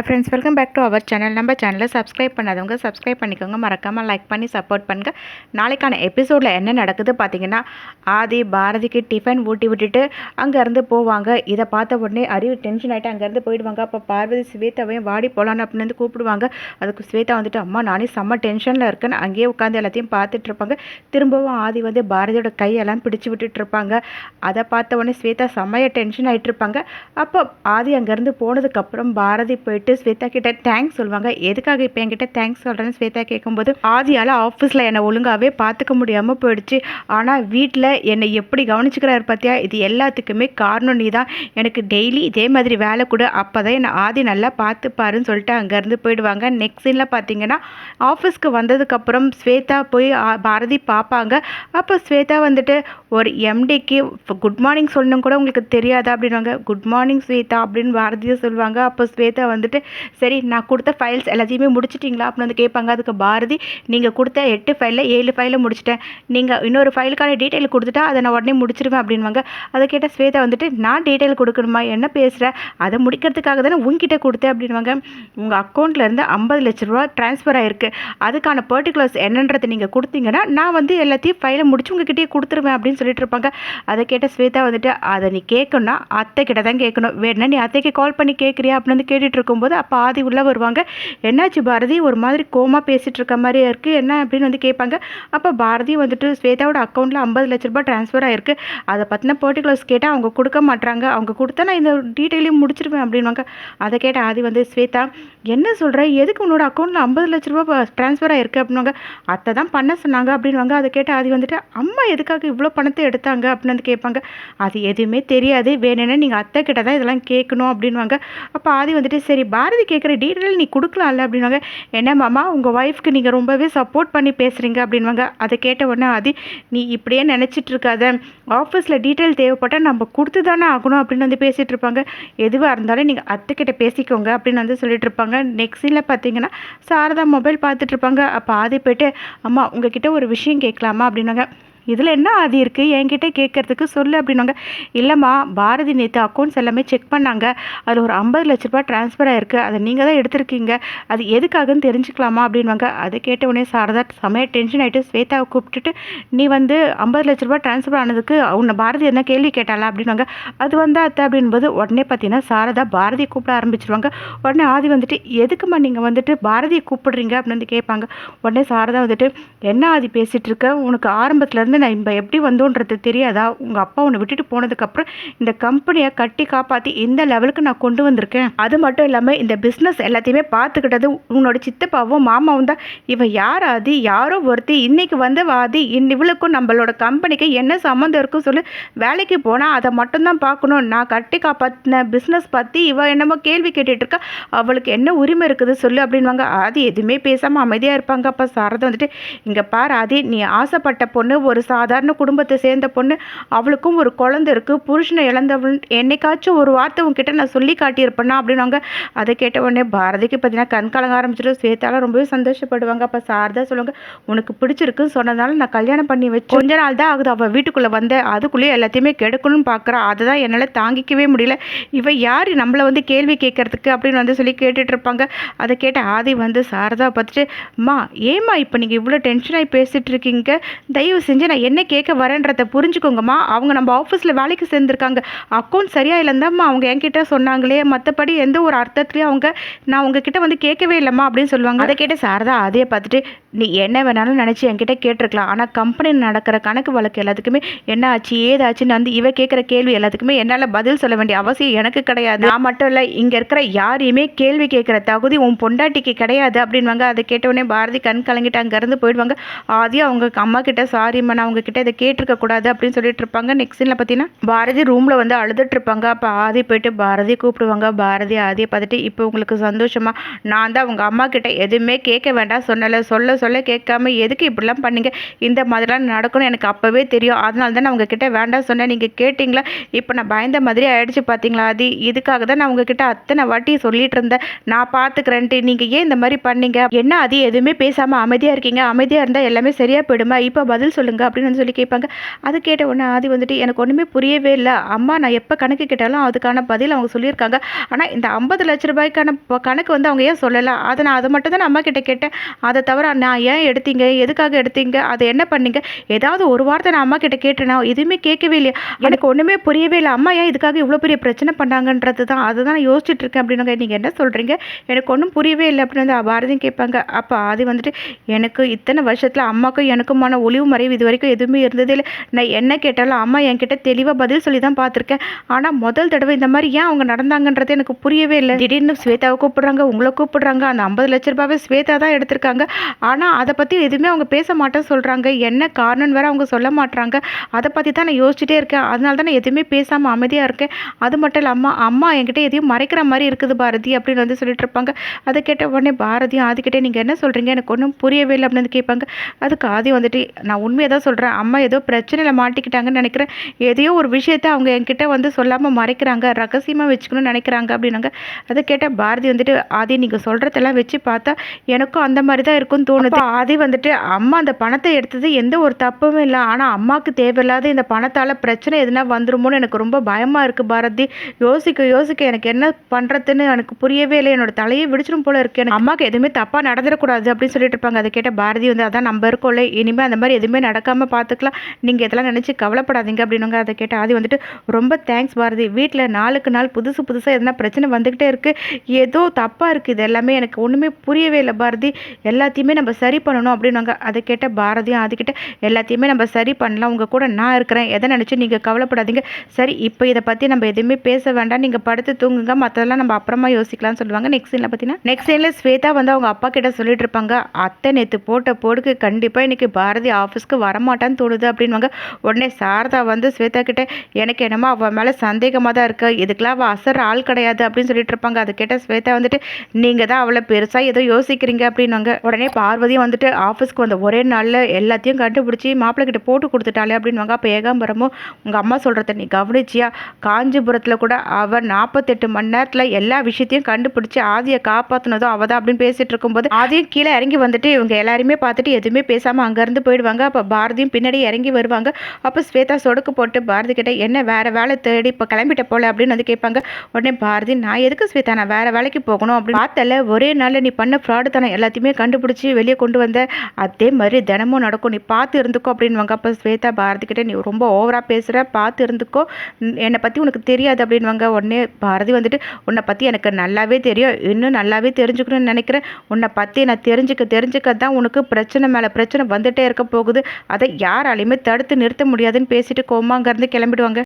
Hi friends, welcome back to our channel. நம்ம சேனலில் subscribe பண்ணாதவங்க சப்ஸ்கிரைப் பண்ணிக்கோங்க, மறக்காமல் லைக் பண்ணி சப்போர்ட் பண்ணுங்கள். நாளைக்கான எபிசோடில் என்ன நடக்குது பார்த்தீங்கன்னா, ஆதி பாரதிக்கு டிஃபன் ஊட்டி விட்டுட்டு அங்கேருந்து போவாங்க. இதை பார்த்த உடனே அறிவு டென்ஷன் ஆகிட்டு அங்கேருந்து போயிடுவாங்க. அப்போ பார்வதி ஸ்வேதாவையும் வாடி போகலான்னு அப்படின்னு வந்து கூப்பிடுவாங்க. அதுக்கு ஸ்வேதா வந்துட்டு, அம்மா நானே செம்ம டென்ஷனில் இருக்கேன்னு அங்கேயே உட்காந்து எல்லாத்தையும் பார்த்துட்டு இருப்பாங்க. திரும்பவும் ஆதி வந்து பாரதியோட கையெல்லாம் பிடிச்சி விட்டுட்டு இருப்பாங்க. அதை பார்த்த உடனே ஸ்வேதா செம்மையாக டென்ஷன் ஆகிட்டு இருப்பாங்க. அப்போ ஆதி அங்கேருந்து போனதுக்கப்புறம் பாரதி போயிட்டு ஸ்வேதா கிட்ட தேங்க்ஸ் சொல்லுவாங்க. எதுக்காக இப்போ என்கிட்ட தேங்க்ஸ் சொல்கிறேன்னு ஸ்வேதா கேட்கும்போது, ஆதியால் ஆஃபீஸில் என்னை ஒழுங்காகவே பார்த்துக்க முடியாமல் போயிடுச்சு, ஆனால் வீட்டில் என்னை எப்படி கவனிச்சுக்கிறாரு பார்த்தியா, இது எல்லாத்துக்குமே காரணம் நீ தான். எனக்கு டெய்லி இதே மாதிரி வேலை கொடு, அப்போ தான் என்னை ஆதி நல்லா பார்த்துப்பாருன்னு சொல்லிட்டு அங்கேருந்து போயிடுவாங்க. நெக்ஸ்ட் சீனில் பார்த்தீங்கன்னா, ஆஃபீஸ்க்கு வந்ததுக்கப்புறம் ஸ்வேதா போய் பாரதி பார்ப்பாங்க. அப்போ ஸ்வேதா வந்துட்டு, ஒரு எம்டிக்கு குட் மார்னிங் சொல்லணும் கூட உங்களுக்கு தெரியாதா அப்படின்வாங்க. குட் மார்னிங் ஸ்வேதா அப்படின்னு பாரதியை சொல்லுவாங்க. அப்போ ஸ்வேதா வந்துட்டு, சரி நான் கொடுத்த ஃபைல்ஸ் எல்லாத்தையுமே முடிச்சிட்டிங்களா அப்படின்னு வந்து கேட்பாங்க. அதுக்கு பாரதி, நீங்கள் கொடுத்த 8 ஃபைலில் 7 ஃபைலை முடிச்சிட்டேன், நீங்கள் இன்னொரு ஃபைலுக்கான டீட்டெயில் கொடுத்துட்டா அதை நான் உடனே முடிச்சிருவேன் அப்படின்வாங்க. அதை கேட்ட ஸ்வேதா வந்துட்டு, நான் டீட்டெயில் கொடுக்கணுமா, என்ன பேசுகிறேன், அதை முடிக்கிறதுக்காக தானே உங்ககிட்ட கொடுத்தேன் அப்படின்வாங்க. உங்கள் அக்கௌண்ட்லேருந்து 50 லட்ச ரூபா ட்ரான்ஸ்ஃபர் ஆகிருக்கு, அதுக்கான பர்டிகுலர்ஸ் என்னன்றதை நீங்கள் கொடுத்தீங்கன்னா நான் வந்து எல்லாத்தையும் ஃபைலை முடிச்சு உங்ககிட்டயே கொடுத்துருவேன் அப்படின்னு சொல்லிட்டு இருப்பாங்க. அதை கேட்ட ஸ்வேதா வந்துட்டு, அதை நீ கேட்கணும்னா அத்தை கிட்ட தான் கேட்கணும், வேணா நீ அத்தைக்கு கால் பண்ணி கேட்குறியா அப்படின்னு வந்து கேட்டுட்டு இருக்கும்போது அப்போ ஆதி உள்ளே வருவாங்க. என்னாச்சு பாரதி, ஒரு மாதிரி கோமா பேசிகிட்டு இருக்க மாதிரியே இருக்குது, என்ன அப்படின்னு வந்து கேட்பாங்க. அப்போ பாரதி வந்துட்டு, ஸ்வேதாவோட அக்கௌண்ட்டில் 50 லட்ச ரூபாய் ட்ரான்ஸ்ஃபர் ஆகிருக்கு, அதை பற்றின பர்டிகுலர்ஸ் கேட்டால் அவங்க கொடுக்க மாட்டாங்க, அவங்க கொடுத்தா நான் இந்த டீட்டெயிலையும் முடிச்சிருவேன் அப்படின்வாங்க. அதை கேட்ட ஆதி வந்து, ஸ்வேதா என்ன சொல்கிற, எதுக்கு உன்னோட அக்கௌண்ட்டில் 50 லட்ச ரூபா ட்ரான்ஸ்ஃபர் ஆகிருக்கு அப்படின்வாங்க. அத்தை தான் பண்ண சொன்னாங்க அப்படின்வாங்க. அதை கேட்ட ஆதி வந்துட்டு, அம்மா எதுக்காக இவ்வளோ பணத்தை எடுத்தாங்க அப்படின்னு வந்து கேட்பாங்க. அது எதுவுமே தெரியாது, வேணும்னா நீங்கள் அத்தை கிட்ட தான் இதெல்லாம் கேட்கணும் அப்படின்வாங்க. அப்போ ஆதி வந்துட்டு, சரி பாரதி கேட்குற டீட்டெயில் நீ கொடுக்கலாம்ல அப்படின்வாங்க. என்ன மாமா, உங்கள் ஒய்ஃப்க்கு நீங்கள் ரொம்பவே சப்போர்ட் பண்ணி பேசுகிறீங்க அப்படின்வாங்க. அதை கேட்ட உடனே ஆதி, நீ இப்படியே நினச்சிட்டு இருக்காத, ஆஃபீஸில் டீட்டெயில் தேவைப்பட்டால் நம்ம கொடுத்து தானே ஆகணும் அப்படின்னு வந்து பேசிகிட்டு இருப்பாங்க. எதுவாக இருந்தாலும் நீங்கள் அத்தைக்கிட்ட பேசிக்கோங்க அப்படின்னு வந்து சொல்லிட்டு இருப்பாங்க. நெக்ஸ்ட் சீனில் பார்த்தீங்கன்னா, சாரதா மொபைல் பார்த்துட்டு இருப்பாங்க. அப்போ ஆதி போய்ட்டு, அம்மா உங்ககிட்ட ஒரு விஷயம் கேட்கலாமா அப்படின்னாங்க. இதில் என்ன ஆதி இருக்குது, என்கிட்ட கேட்குறதுக்கு சொல்லு அப்படின்னாங்க. இல்லைம்மா, பாரதி நேற்று அக்கௌண்ட்ஸ் எல்லாமே செக் பண்ணாங்க, அதில் ஒரு 50 லட்ச ரூபா ட்ரான்ஸ்ஃபர் ஆகிருக்கு, அதை நீங்கள் தான் எடுத்திருக்கீங்க, அது எதுக்காகன்னு தெரிஞ்சுக்கலாமா அப்படின்வாங்க. அதை கேட்ட உடனே சாரதா செமையாக டென்ஷன் ஆகிட்டு ஸ்வேதாவை கூப்பிட்டுட்டு, நீ வந்து 50 லட்ச ரூபா ட்ரான்ஸ்ஃபர் ஆனதுக்கு உன்னை பாரதி என்ன கேள்வி கேட்டாளா அப்படின்வாங்க. அது வந்து அத்தை அப்படின்போது உடனே பார்த்தீங்கன்னா சாரதா பாரதியை கூப்பிட ஆரம்பிச்சிருவாங்க. உடனே ஆதி வந்துட்டு, எதுக்குமா நீங்கள் வந்துட்டு பாரதியை கூப்பிடுறீங்க அப்படின்னு வந்து கேட்பாங்க. உடனே சாரதா வந்துட்டு, என்ன ஆதி பேசிகிட்டு இருக்க, உனக்கு ஆரம்பத்துலேருந்து நான் இப்போ எப்படி வந்தோன்றது தெரியாதா, உங்கள் அப்பா உன்னை விட்டுட்டு போனதுக்கப்புறம் இந்த கம்பெனியை கட்டி காப்பாற்றி இந்த லெவலுக்கு நான் கொண்டு வந்திருக்கேன். அது மட்டும் இல்லாமல் இந்த பிஸ்னஸ் எல்லாத்தையுமே பார்த்துக்கிட்டது உன்னோட சித்தப்பாவும் மாமாவும் தான். இவன் யார் ஆதி, யாரோ ஒருத்தி இன்னைக்கு வந்து வாதி, இவளுக்கும் நம்மளோட கம்பெனிக்கு என்ன சம்மந்தம் இருக்கும் சொல்லு, வேலைக்கு போனால் அதை மட்டும்தான் பார்க்கணும், நான் கட்டி காப்பாற்றின பிஸ்னஸ் பற்றி இவ என்னமோ கேள்வி கேட்டுட்டு இருக்கா, அவளுக்கு என்ன உரிமை இருக்குது சொல்லு அப்படின்வாங்க. ஆதி எதுவுமே பேசாமல் அமைதியாக இருப்பாங்க. அப்போ சாரதா வந்துட்டு, இங்கே பார் ஆதி, நீ ஆசைப்பட்ட பொண்ணு ஒரு சாதாரண குடும்பத்தை சேர்ந்த பொண்ணு, அவளுக்கும் ஒரு குழந்தை இருக்குது, புருஷனை இழந்தவள், என்னைக்காச்சும் ஒரு வார்த்தை உங்ககிட்ட நான் சொல்லி காட்டியிருப்பேன்னா அப்படின்னாங்க. அதை கேட்ட உடனே பாரதிக்கு பார்த்தீங்கன்னா கண் கலங்க ஆரம்பிச்சிடும். ஸ்வேதாலாம் ரொம்பவே சந்தோஷப்படுவாங்க. அப்போ சாரதா சொல்லுவாங்க, உனக்கு பிடிச்சிருக்குன்னு சொன்னதால நான் கல்யாணம் பண்ணி வச்சு கொஞ்ச நாள் தான் ஆகுது அவள் வீட்டுக்குள்ளே வந்தேன், அதுக்குள்ளேயே எல்லாத்தையுமே கெடுக்கணும்னு பார்க்குறா, அதை தான் என்னால் தாங்கிக்கவே முடியல, இவ யார் நம்மளை வந்து கேள்வி கேட்கறதுக்கு அப்படின்னு வந்து சொல்லி கேட்டுட்டு இருப்பாங்க. அதை கேட்ட ஆதி வந்து சாரதா பார்த்துட்டு, அம்மா ஏம்மா இப்போ நீங்கள் இவ்வளோ டென்ஷனாகி பேசிகிட்டு இருக்கீங்க, தயவு செஞ்சு நான் என்ன கேட்க வரேன்றதை புரிஞ்சுக்கோங்கம்மா, அவங்க நம்ம ஆஃபீஸில் வேலைக்கு சேர்ந்துருக்காங்க, அக்கௌண்ட் சரியாக இல்லைந்தாம்மா அவங்க என்கிட்ட சொன்னாங்களே, மற்றபடி எந்த ஒரு அர்த்தத்துலேயும் நான் உங்ககிட்ட வந்து கேட்கவே இல்லைம்மா அப்படின்னு சொல்லுவாங்க. அதை கேட்ட சாரதா அதையே பார்த்துட்டு, நீ என்ன வேணாலும் நினச்சி என்கிட்ட கேட்டிருக்கலாம், ஆனால் கம்பெனியில் நடக்கிற கணக்கு வழக்கு எல்லாத்துக்குமே என்ன ஆச்சு ஏதாச்சுன்னு வந்து இவ கேட்குற கேள்வி எல்லாத்துக்குமே என்னால் பதில் சொல்ல வேண்டிய அவசியம் எனக்கு கிடையாது, நான் மட்டும் இல்லை இங்கே இருக்கிற யாரையுமே கேள்வி கேட்குற தகுதி உன் பொண்டாட்டிக்கு கிடையாது அப்படின்வாங்க. அதை கேட்டவுடனே பாரதி கண் கலங்கிட்டு அங்கேருந்து போயிடுவாங்க. ஆதியும் அவங்க அம்மா கிட்ட, சாரிம்மா நான் உங்ககிட்ட இதை கேட்டிருக்க கூடாது அப்படின்னு சொல்லிட்டு இருப்பாங்க. நெக்ஸ்ட் சீனில் பார்த்தீங்கன்னா பாரதி ரூமில் வந்து அழுதுட்டு இருப்பாங்க. அப்போ ஆதி போயிட்டு பாரதியை கூப்பிடுவாங்க. பாரதி ஆதியை பார்த்துட்டு, இப்போ உங்களுக்கு சந்தோஷமா, நான் தான் உங்கள் அம்மா கிட்ட எதுவுமே கேட்க வேண்டாம் சொன்னல, சொல்ல கேட்காம எதுக்கு இப்படிலாம் பண்ணீங்க, இந்த மாதிரிலாம் நடக்கணும் எனக்கு அப்போவே தெரியும், அதனால தான் நான் உங்ககிட்ட வேண்டாம் சொன்னேன், நீங்கள் கேட்டிங்களா, இப்போ நான் பயந்த மாதிரி ஆயிடுச்சு பார்த்தீங்களா ஆதி, இதுக்காக தான் நான் உங்ககிட்ட அத்தனை வாட்டி சொல்லிட்டு இருந்தேன், நான் பார்த்துக்கிறேன்ட்டு, நீங்கள் ஏன் இந்த மாதிரி பண்ணீங்க, என்ன ஆதி எதுவுமே பேசாமல் அமைதியாக இருக்கீங்க, அமைதியாக இருந்தால் எல்லாமே சரியாக போயிடுமா, இப்போ பதில் சொல்லுங்க அப்படின்னு சொல்லி கேட்பாங்க. அது கேட்ட உடனே ஆதி வந்துட்டு எனக்கு ஒன்றுமே புரியவே இல்லை அம்மா, நான் எப்போ கணக்கு கேட்டாலும் அதுக்கான பதில் அவங்க சொல்லியிருக்காங்க. ஆனால் இந்த 50 லட்ச ரூபாய்க்கான கணக்கு வந்து அவங்க ஏன் சொல்லலை, அதை மட்டும் தான் அம்மா கிட்ட கேட்டேன். அதை தவிர நான் ஏன் எடுத்தீங்க, எதுக்காக எடுத்தீங்க, அதை என்ன பண்ணீங்க, ஏதாவது ஒரு வார்த்தை நான் அம்மா கிட்ட கேட்டேனா, எதுவுமே கேட்கவே இல்லையா, எனக்கு ஒன்றுமே புரியவே இல்லை. அம்மா ஏன் இதுக்காக இவ்வளோ பெரிய பிரச்சனை பண்ணாங்கன்றது தான் அதுதான் நான் யோசிச்சுட்டு இருக்கேன் அப்படின்னாங்க. நீங்கள் என்ன சொல்கிறீங்க, எனக்கு ஒன்றும் புரியவே இல்லை அப்படின்னு வந்து பாரதியும் கேட்பாங்க. அப்போ அது வந்துட்டு எனக்கு இத்தனை வருஷத்தில் அம்மாக்கும் எனக்குமான ஒளிவு மறைவு இது வரைக்கும் எதுவுமே இருந்ததே இல்லை. நான் என்ன கேட்டாலும் அம்மா என்கிட்ட தெளிவாக பதில் சொல்லி தான் பார்த்துருக்கேன். ஆனால் முதல் தடவை இந்த மாதிரி ஏன் அவங்க நடந்தாங்கன்றது எனக்கு புரியவே இல்லை. திடீர்னு ஸ்வேதாவை கூப்பிடுறாங்க, உங்களை கூப்பிடுறாங்க, அந்த 50 லட்ச ரூபாவை ஸ்வேதா தான் எடுத்திருக்காங்க. ஆனால் அதை பற்றி எதுவுமே அவங்க பேச மாட்டேன்னு சொல்கிறாங்க. என்ன காரணம்னு வேற அவங்க சொல்ல மாட்டாங்க. அதை பற்றி தான் நான் யோசிச்சுட்டே இருக்கேன். அதனால தான் நான் எதுவுமே பேசாமல் அமைதியாக இருக்கேன். அது மட்டும் இல்லாமல் அம்மா என்கிட்ட எதையும் மறைக்கிற மாதிரி இருக்குது பாரதி அப்படின்னு வந்து சொல்லிட்டு இருப்பாங்க. அதை கேட்ட உடனே பாரதியும் ஆதிக்கிட்டே நீங்கள் என்ன சொல்கிறீங்க, எனக்கு ஒன்றும் புரியவே இல்லை அப்படின்னு கேட்பாங்க. அதுக்கு ஆதி வந்துட்டு நான் உண்மையை தான் சொல்கிறேன், அம்மா ஏதோ பிரச்சனையில் மாட்டிக்கிட்டாங்கன்னு நினைக்கிறேன். எதையோ ஒரு விஷயத்த அவங்க என்கிட்ட வந்து சொல்லாமல் மறைக்கிறாங்க, ரகசியமாக வச்சுக்கணும்னு நினைக்கிறாங்க அப்படின்னாங்க. அதை கேட்ட பாரதி வந்துட்டு ஆதி நீங்கள் சொல்கிறதெல்லாம் வச்சு பார்த்தா எனக்கும் அந்த மாதிரி தான் இருக்குன்னு தோணுது. ஆதி வந்துட்டு அம்மா அந்த பணத்தை எடுத்தது எந்த ஒரு தப்பும் இல்லை, ஆனால் அம்மாவுக்கு தேவையில்லாத இந்த பணத்தால் பிரச்சனை எதுனா வந்துருமோன்னு எனக்கு ரொம்ப பயமாக இருக்குது பாரதி. யோசிக்க எனக்கு என்ன பண்ணுறதுன்னு எனக்கு புரியவே இல்லை. என்னோட தலையை விடிச்சிடும் போல இருக்கு. எனக்கு அம்மாவுக்கு எதுவுமே தப்பாக நடந்துடக்கூடாது அப்படின்னு சொல்லிட்டு இருப்பாங்க. அதை கேட்ட பாரதி வந்து அதான் நம்ம இருக்கோம்ல, இனிமேல் அந்த மாதிரி எதுவுமே நடக்காமல் பார்த்துக்கலாம், நீங்கள் இதெல்லாம் நினச்சி கவலைப்படாதீங்க அப்படின்னுங்க. அதை கேட்ட ஆதி வந்துட்டு ரொம்ப தேங்க்ஸ் பாரதி, வீட்டில் நாளுக்கு நாள் புதுசாக எதனா பிரச்சனை வந்துக்கிட்டே இருக்குது, ஏதோ தப்பாக இருக்குது, இது எல்லாமே எனக்கு ஒன்றுமே புரியவே இல்லை பாரதி, எல்லாத்தையுமே நம்ம சரி பண்ணணும் அப்படின்னுவாங்க. அதை கேட்ட பாரதியும் ஆதிக்கிட்ட எல்லாத்தையுமே நம்ம சரி பண்ணலாம், உங்கள் கூட நான் இருக்கிறேன், எதை நினச்சி நீங்கள் கவலைப்படாதீங்க, சரி இப்போ இதை பற்றி நம்ம எதுவுமே பேச வேண்டாம், நீங்கள் படுத்து தூங்குங்க, மற்றதெல்லாம் நம்ம அப்புறமா யோசிக்கலாம்னு சொல்லுவாங்க. நெக்ஸ்ட் சீனில் பார்த்தீங்கன்னா நெக்ஸ்ட் சீனில் ஸ்வேதா வந்து அவங்க அப்பா கிட்ட சொல்லிட்டு இருப்பாங்க, அத்தை நேற்று போட்ட போடுக்கு கண்டிப்பாக இன்னைக்கு பாரதி ஆஃபீஸ்க்கு வரமாட்டான்னு தோணுது அப்படின்வாங்க. உடனே சாரதா வந்து ஸ்வேதா கிட்ட எனக்கு என்னமோ அவள் மேலே சந்தேகமாக தான் இருக்குது, இதுக்கெல்லாம் அவள் அசர ஆள் கிடையாது அப்படின்னு சொல்லிட்டு இருப்பாங்க. அதை கேட்ட ஸ்வேதா வந்துட்டு நீங்கள் தான் அவளை பெருசாக ஏதோ யோசிக்கிறீங்க அப்படின்வாங்க. உடனே பார்வதியும் வந்துட்டு ஆஃபீஸ்க்கு வந்த ஒரே நாளில் எல்லாத்தையும் கண்டுபிடிச்சி மாப்பிள்ளை கிட்ட போட்டு கொடுத்துட்டாலே அப்படின்வாங்க. அப்போ ஏகாம்பரமும் உங்கள் அம்மா சொல்கிறத நீ கவனிச்சியா, காஞ்சிபுரத்தில் கூட அவள் 48 மணி நேரத்தில் எல்லா விஷயத்தையும் கண்டுபிடிச்சி ஆதியை காப்பாற்றினதும் அவள் தான் அப்படின்னு பேசிட்டு இருக்கும்போது ஆதியும் கீழே இறங்கி வந்துட்டு இவங்க எல்லாருமே பார்த்துட்டு எதுவுமே பேசாமல் அங்கேருந்து போயிடுவாங்க. அப்போ பாரதியும் பின்னாடி இறங்கி வருவாங்க. அப்போ ஸ்வேதா சொடுக்கு போட்டு பாரதி கிட்ட என்ன வேறு வேலை தேடி இப்போ கிளம்பிட்ட போல அப்படின்னு வந்து கேட்பாங்க. உடனே பாரதி நான் எதுக்கு ஸ்வேதா, நான் வேறு வேலைக்கு போகணும் அப்படின்னு பார்த்தல, ஒரே நாளில் நீ பண்ண ஃப்ராடு தானே எல்லாத்தையுமே கண்டுபிடிச்சி வெளியே கொண்டு வந்த, அதே மாதிரி தினமும் நடக்கும், நீ பார்த்து இருந்துக்கோ அப்படின்வாங்க. அப்போ ஸ்வேதா பாரதி கிட்ட நீ ரொம்ப ஓவராக பேசுகிற, பார்த்து இருந்துக்கோ, என்னை பற்றி உனக்கு தெரியாது அப்படின்வாங்க. உடனே பாரதி வந்துட்டு உன்னை பற்றி எனக்கு நல்லாவே தெரியும், இன்னும் நல்லாவே தெரிஞ்சுக்கணும்னு நினைக்கிறேன், உன்னை பற்றி நான் தெரிஞ்சுக்க தான் உனக்கு பிரச்சனை மேலே பிரச்சனை வந்துட்டே இருக்க போகுது, அதை யாராலையுமே தடுத்து நிறுத்த முடியாதுன்னு பேசிட்டு கோமாங்கருந்து கிளம்பிடுவாங்க.